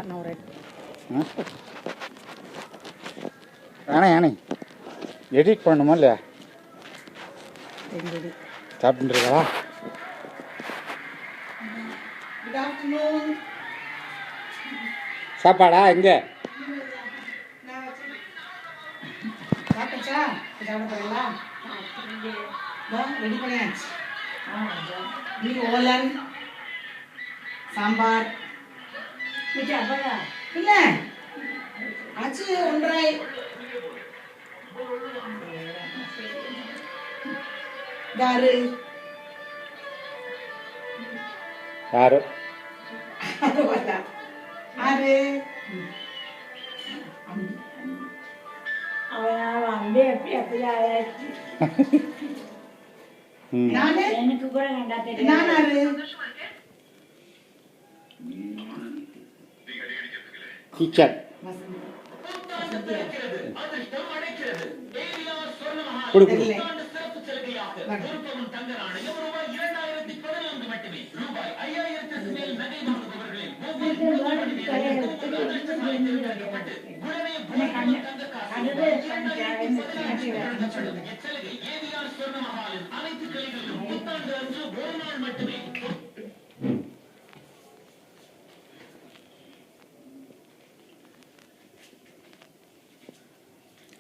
now right. ஆனே ஆனே edit பண்ணுமா இல்லையா? Ready சாப்பிட்டுருக்கா? Good afternoon. சாப்பாடா எங்கே? சாப்பிட்டா சாப்பிட போகிறீங்களா? ரெடி பண்ணியாச்சு. நீ ஓலன் சாம்பார் இல்லை ஆச்சு ஒன்றை. யாரு யாரு யாரு நானு எனக்கு கூட கண்டா தெரியும். நானாரு டீச்சர் கொடுக்கு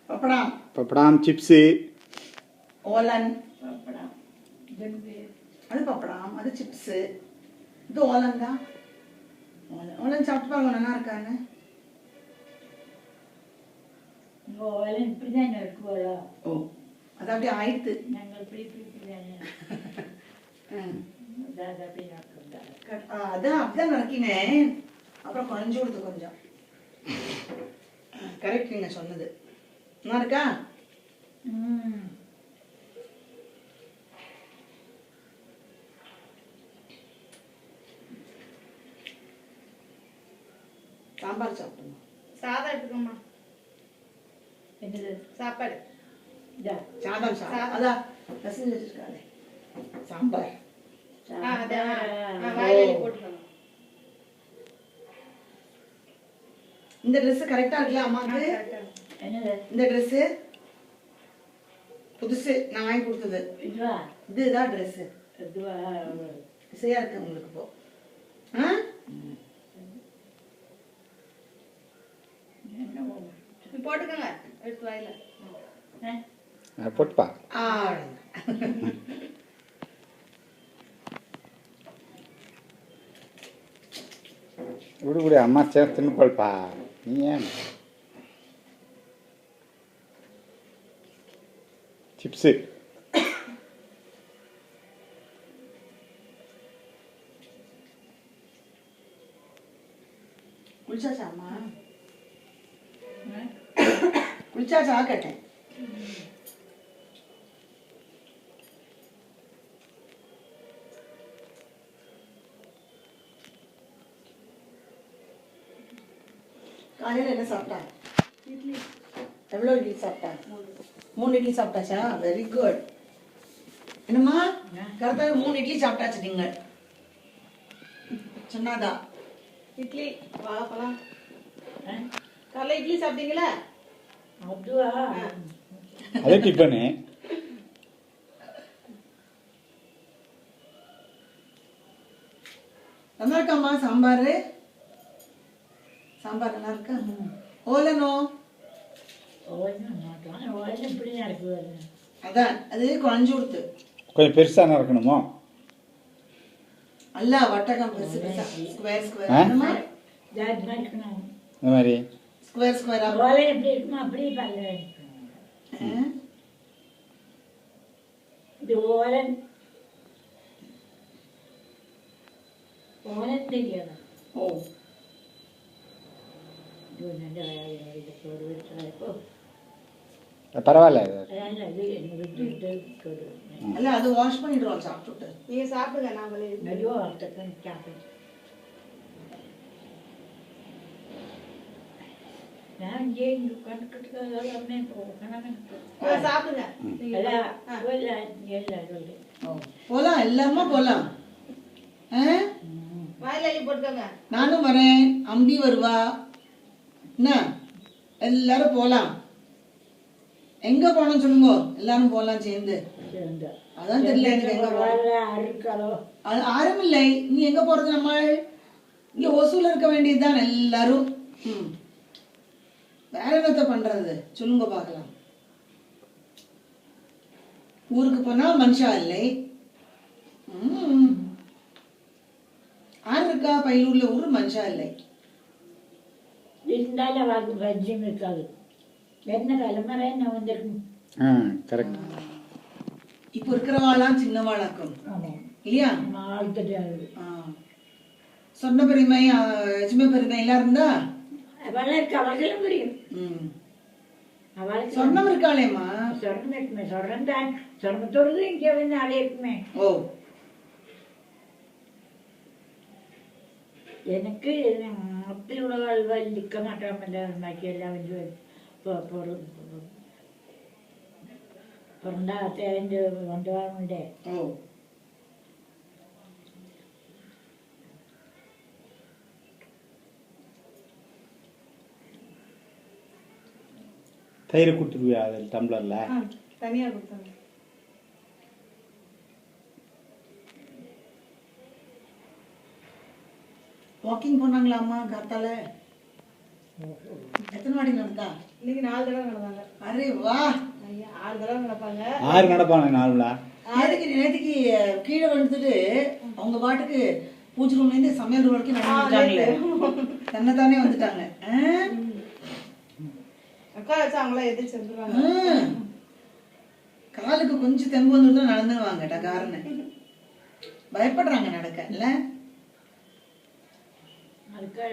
பப்படம் பப்படாம் சிப்ஸு ஓலன் பப்படம் அது பப்படம் அது சிப்ஸு இது ஓலன் தான். ஓலன் சாப்பிட்டு பாருங்க நல்லா இருக்கான்னு. இப்படிதான் இருக்குவோம். ஓ அது அப்படியே ஆயிடுத்து. நாங்கள் இப்படி அதான் அப்படிதான் நடக்கினேன். அப்புறம் குறைஞ்சு கொடுத்து கொஞ்சம் கரெக்ட் நீங்க சொன்னது. நல்லா இருக்கா? சாம்பார் சாப்பிடணும். சாதம் எடுத்துக்கோமா. என்னது சாப்பாடு சாதம் சாதம் அதான் ரசம் வச்சிருக்காளே சாம்பார். வாயில போட்டுக்கணும். இந்த ட்ரெஸ் கரெக்டா இருக்குல்ல அம்மாக்கு? என்னது இந்த ட்ரெஸ் புதுசு நான் வாங்கி கொடுத்தது. இதுவா? இதுதான் ட்ரெஸ். இதுவா? சரியா இருக்கு உங்களுக்கு இப்போ? போட்டுக்கோங்க எடுத்து வாயில. போட்டுப்பா. விடு விடு அம்மா சேர்த்து தின்னுப்பா. நீ ஏன் சிப்ஸு குளிச்சாச்சா அம்மா? குளிச்சாச்சா கேட்டேன். காலையில் என்ன சாப்பிட்டா? இட்லி. எவ்வளோ இட்லி சாப்பிட்டா? 3 இட்லி சாப்பிட்டாச்சா? Very good. என்னம்மா கரெக்டாக 3 இட்லி சாப்பிட்டாச்சு நீங்கள் சொன்னாதா? இட்லி வாழைப்பழம். காலைல இட்லி சாப்பிட்டீங்களா? அதுவா? அதே டிஃபனு. நல்லா இருக்காம்மா சாம்பார்? சாம்பார் நல்லா இருக்கா? ஓலனோ? இப்படி நடக்குது. அதான் அது குழஞ்சு கொடுத்து கொஞ்சம் பெருசாக இருக்கணுமோ? அல்ல வட்டகம் பெருசு பெருசா ஸ்கொயர் ஸ்கொயர் ஆ? என்னம்மா? இந்த மாதிரி ஸ்கொயர் ஸ்கொயரா? ஓலை எப்படி இருக்குமா அப்படியே பல்ல. இது ஓலன். ஓலன் தெரியாது. ஓ பரவாயில்ல. அல்ல அது வாஷ் பண்ணிடுவோம் சாப்பிட்டுட்டு. நீங்க சாப்பிடுங்க நாங்களே. ஐயோ அர்த்தம் சாப்பிடு. நான் ஏன் கணக்கு சாப்பிடுங்க. போலாம் எல்லாமே போலாம். வாயில கையில் போட்டுக்கோங்க. நானும் வரேன், அம்பி வருவா. என்ன எல்லாரும் போலாம். எங்க போனோம் சொல்லுங்க, எல்லாரும் போலாம் சேர்ந்து. சேர்ந்து அதான் தெரியல எனக்கு எங்க போறோம். அருக்காலோ அது ஆரும் இல்லை. நீ எங்க போறது? நம்ம இங்க ஒசூல இருக்க வேண்டியதுதான் எல்லாரும். வேற என்னத்த பண்றது சொல்லுங்க பார்க்கலாம். ஊருக்கு போனா மனுஷா இல்லை. ஆறு இருக்கா பையலூர்ல ஊரு மனுஷா இல்லை. இருந்தாலும் அவளுக்கு பஜ்ஜியம் இருக்காது. என்ன தலைமுறை என்ன வந்திருக்கும். கரெக்ட். இப்போ இருக்கிறவாளாம் சின்னவாளாக்கும் ஆமாம் இல்லையா? ஆள் தெரியாது. சொன்ன பெருமை எஜ்ம பெருமை எல்லாம் இருந்தா அவளுக்கு அவர்களும் புரியும். அவளுக்கு சொர்ணம் இருக்காளேம்மா. சொர்ணம் இருக்குமே, சொர்ணம் தான். சொர்ணத்தோடு இங்கே வந்து ஆளே இருக்குமே. ஓ, எனக்கு அப்படி உலகால் வலிக்க மாட்டாமல்ல பாக்கி எல்லாம் வந்து பிறந்தா தெரிஞ்சு கொண்டு வரணுண்டே. ஓ, தயிரை கொடுத்துருவியா அதில் டம்ளரில்? தனியாக கொடுத்தாங்க. வாக்கிங் போனாங்களா அம்மா காத்தால? எத்தனை வாடி நடந்தா? இன்னைக்கு 4 தடவை நடந்தாங்க. அரே வா. ஐயா 6 தடவை நடப்பாங்க. 6 நடப்பாங்க நார்மலா. நேற்றுக்கு கீழே வந்துட்டு அவங்க பாட்டுக்கு பூஜை ரூம்லேருந்து சமையல் ரூம் வரைக்கும் நடந்துட்டாங்களே. தன்னைத்தானே வந்துட்டாங்க. அக்கா வச்சா அவங்களாம் எதிர்த்து வந்துருவாங்க. காலுக்கு கொஞ்சம் தெம்பு வந்துட்டு நடந்துருவாங்க டகாரன்னு. பயப்படுறாங்க நடக்க இல்ல? அதுக்கு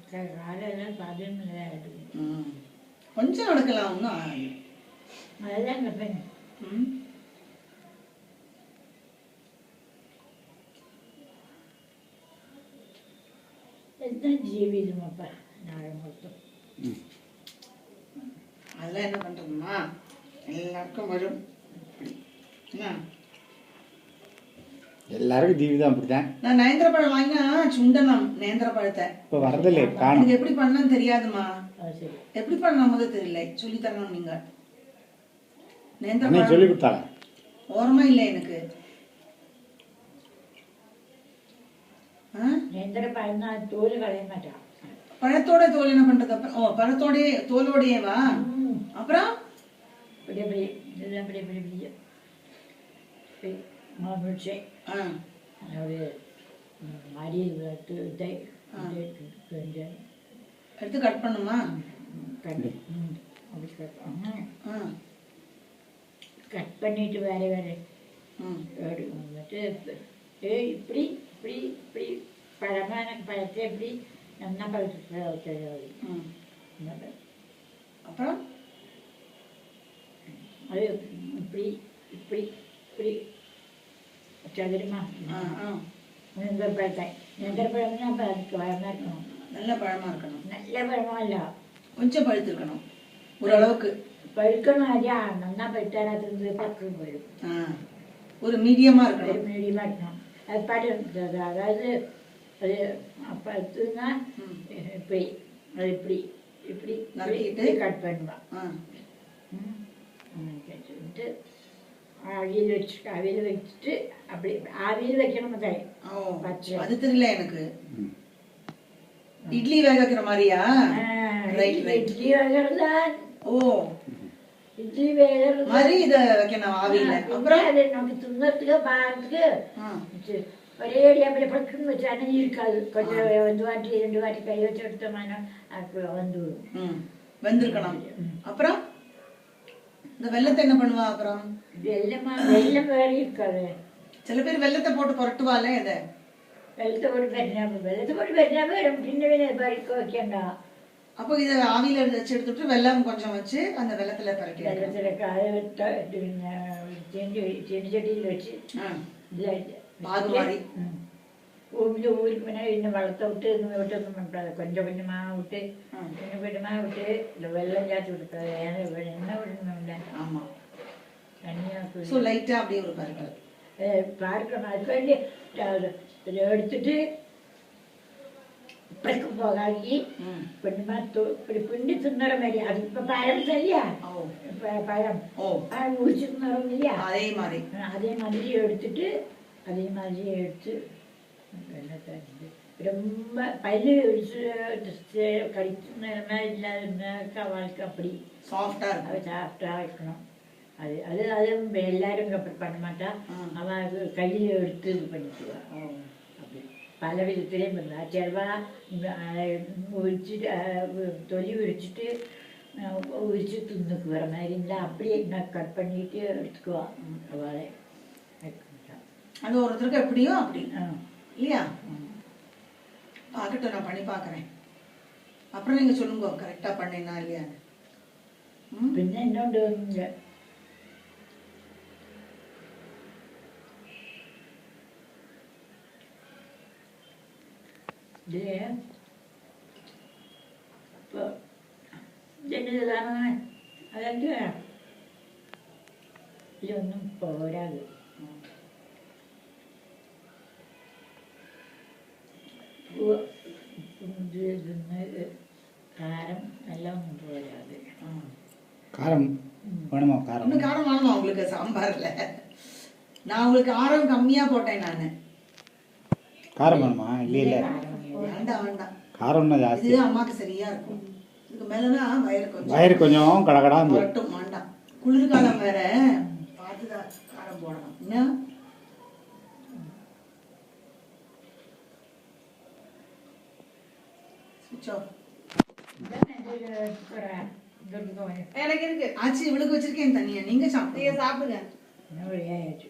காலையெல்லாம் சாத்தியம் இல்லை. கொஞ்சம் நடக்கலாம் ஒன்றும் ஆகாது. அதெல்லாம் கேட்பேன். இதுதான் ஜீவிதமாப்பா நாளை மொத்தம். அதெல்லாம் என்ன பண்றதுமா, எல்லாருக்கும் வரும். எல்லாருக்கும் தீவி தான் அப்படித்தான். நான் நேந்திர பழம் வாங்கினா சுண்டனம் நேந்திர பழத்தை. இப்போ வரதில்லை, காணும். எனக்கு எப்படி பண்ணணும்னு தெரியாதுமா. சரி, எப்படி பண்ணணும் போது தெரியல. சொல்லி தரணும் நீங்க. நேந்திர சொல்லி பழம் கொடுத்தாங்க. ஓரமா இல்லை எனக்கு. நேந்திர பழம் தோல் களைய மாட்டான். பழத்தோட தோல் என்ன பண்றது? அப்புறம் ஓ, பழத்தோட தோலோடையேவா? அப்புறம் இப்படி அப்படி இதெல்லாம் இப்படி இப்படி இப்படி முடிச்சு ஒரு மடியில் விட்டு இதை கொஞ்சம் எடுத்து கட் பண்ணுமா? கட் அப்படி கட் பண்ணிட்டு வேற வேற வந்துட்டு இப்படி இப்படி இப்படி பழமான பழத்தை எப்படி நல்லா பழத்தை அப்புறம் அது இப்படி இப்படி இப்படி சதுரமா நேந்திர பழத்தை. நேந்திர பழம்னா அப்போ அதுக்கு பழமாக இருக்கணும். நல்ல பழமா இருக்கணும். நல்ல பழமா இல்லை, கொஞ்சம் பழுத்திருக்கணும் ஓரளவுக்கு. பழுக்கணும். அதே நல்லா பழுத்தால் அது வந்து பக்கம் போயிடும். ஒரு மீடியமா இருக்கணும். ஒரு மீடியமாக இருக்கணும். அது பாட்டு அதாவது அது அப்போ எடுத்துன்னா இப்படி அது இப்படி இப்படி நறுக்கிட்டு கட் பண்ணுவான். வச்சுட்டு ஆவியில் வச்சுட்டு அப்படி ஆவியில் வைக்கணும். பச்சை அது தெரியல எனக்கு. இட்லி வேக வைக்கிற மாதிரியா? இட்லி வேகிறதா? ஓ, இட்லி வேகிறது மாதிரி இத வைக்கணும் ஆவியில. அப்புறம் அது நமக்கு துண்ணத்துக்கு பாக்கிறதுக்கு ஒரே அப்படி பக்குன்னு வச்சு அணைஞ்சி இருக்காது. கொஞ்சம் 1 வாட்டி 2 வாட்டி கை வச்சு எடுத்தோம்னா அப்படி வந்து வெந்திருக்கணும். அப்புறம் இந்த வெள்ளத்தை என்ன பண்ணுவா? அப்புறம் வெள்ளம் வேற இருக்காது. சில பேர் வெள்ளத்தை போட்டு புரட்டுவாளே. இதை வெள்ளத்தை போட்டு பெரினாம பின்ன பறிக்க வைக்கண்டா. அப்போ இதை ஆவியில வச்சு எடுத்துட்டு வெள்ளம் கொஞ்சம் வச்சு அந்த வெள்ளத்துல பறக்க வெள்ளத்துல காய செடியில் வச்சு பாகு மாதிரி ஊருக்கு போனா இன்னும் வளர்த்த விட்டு இன்னும் விட்டு ஒன்றும் பண்ணக்கூடாது. கொஞ்சம் கொஞ்சமாக விட்டு இன்னும் கொஞ்சமாக விட்டு இல்லை வெள்ளம் ஜாத்தி விட்டுக்காது. ஏன்னா என்ன விடணும்ல. ஆமா, தனியாக ஸோ லைட்டா அப்படியே ஒரு பறக்கல் பார்க்கணும். அதுக்கு வேண்டி எடுத்துட்டு ഉപ്പൊക്കെ പോകാക്കി പിന്നെ ഒരു പിണ്ടി തിന്നറ മാതിരി അത് ഇപ്പൊ പഴം ശരിയാ പഴം ആ ഊരിച്ച് തിന്നറില്ല അതേമാതിരി എടുത്തിട്ട് അതേമാതിരി എടുത്ത് ரொம்ப பல்லு கடிச்சு இல்லாத வாழ்க்கை அப்படி சாஃப்டா இருக்கணும் அது அது அதுவும் எல்லாரும் அப்படி பண்ண மாட்டா அவன் அது கையில் எடுத்து இது பண்ணிக்குவா அப்படி பல விதத்திலையும் பண்ணா சிலவா உரிச்சுட்டு தொலி உரிச்சிட்டு உரிச்சு தின்னுக்குற மாதிரி இருந்தால் அப்படியே நான் கட் பண்ணிட்டு எடுத்துக்குவா அவளை அது ஒருத்தருக்கு எப்படியோ அப்படி இல்லையா பார்க்கட்டும், நான் பண்ணி பார்க்குறேன். அப்புறம் நீங்கள் சொல்லுங்க கரெக்டாக பண்ணேன்னா இல்லையான்னு. പിന്നെ എന്നോണ്ട് ജനിതതാണ് അതെന്ത് ഇതൊന്നും പോരാത് காரம் எல்லாம் போடாது. காரம் வேணுமா? காரம் இன்னும் காரம் வேணுமா உங்களுக்கு சாம்பாரில்? நான் உங்களுக்கு காரம் கம்மியாக போட்டேன். நான் காரம் வேணுமா? இல்லை இல்லை வேண்டாம் வேண்டாம், காரம்னா ஜாஸ்தி. இது அம்மாவுக்கு சரியாக இருக்கும். இதுக்கு மேலேனா வயிறு கொஞ்சம் கடகடா வரட்டும். வேண்டாம், குளிர்காலம் வேற, பார்த்துதான் காரம் போடணும். என்ன எனக்கு இருக்கு. ஆச்சு, இவளுக்கு வச்சிருக்கேன் தனியா. நீங்க சாப்பிடுங்க. சாப்பிடுங்க. வழியாச்சு.